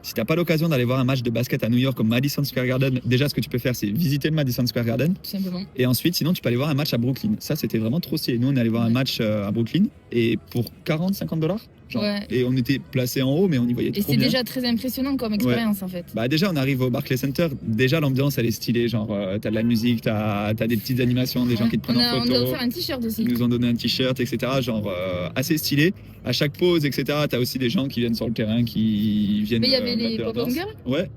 Si t'as pas l'occasion d'aller voir un match de basket à New York au Madison Square Garden, déjà ce que tu peux faire c'est visiter le Madison Square Garden. Tout simplement. Et ensuite, sinon, tu peux aller voir un match à Brooklyn. Ça, c'était vraiment trop stylé. Nous, on est allé voir un match à Brooklyn et pour 40-50 $. Ouais. Et on était placé en haut, mais on y voyait Et trop c'est bien. déjà très impressionnant comme expérience en fait. Bah déjà, on arrive au Barclays Center. Déjà, l'ambiance, elle est stylée. Genre, t'as de la musique, t'as des petites animations, des gens qui te prennent en photo. On a offert un t-shirt aussi. Ils nous ont donné un t-shirt, etc. Genre, assez stylé. À chaque pause, etc., t'as aussi des gens qui viennent sur le terrain, qui viennent. Mais il y avait les pop-up girls. Ouais.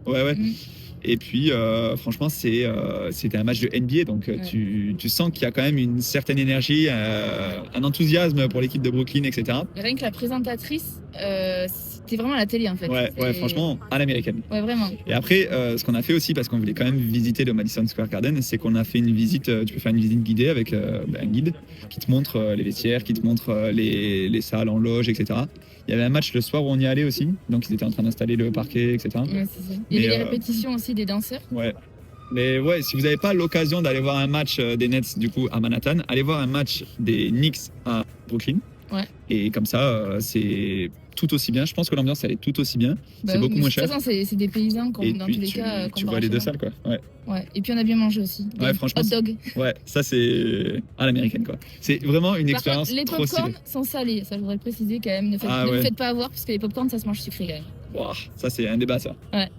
Et puis, franchement, c'était un match de NBA, donc tu sens qu'il y a quand même une certaine énergie, un enthousiasme pour l'équipe de Brooklyn, etc. Et rien que la présentatrice, c'était vraiment à la télé en fait. Ouais, franchement, à l'américaine. Ouais, vraiment. Et après, ce qu'on a fait aussi, parce qu'on voulait quand même visiter le Madison Square Garden, c'est qu'on a fait une visite, tu peux faire une visite guidée avec un guide qui te montre les vestiaires, qui te montre les salles en loge, etc. Il y avait un match le soir où on y allait aussi, donc ils étaient en train d'installer le parquet, etc. Ouais, c'est ça. Il y avait des répétitions aussi des danseurs. Ouais. Mais ouais, si vous n'avez pas l'occasion d'aller voir un match des Nets du coup à Manhattan, allez voir un match des Knicks à Brooklyn. Ouais. Et comme ça, c'est tout aussi bien. Je pense que l'ambiance elle est tout aussi bien. C'est beaucoup moins cher. De toute façon, c'est des paysans comme dans tous les cas. Tu vois les deux salles quoi. Ouais. Et puis on a bien mangé aussi. Ouais, franchement. Hot dog. Ouais, ça c'est à l'américaine quoi. C'est vraiment une expérience contre, trop stylée. Les popcorns sont salés, ça je voudrais le préciser quand même. Ne vous faites pas avoir parce que les popcorns ça se mange sucré quand même. Wow, ça c'est un débat ça. Ouais.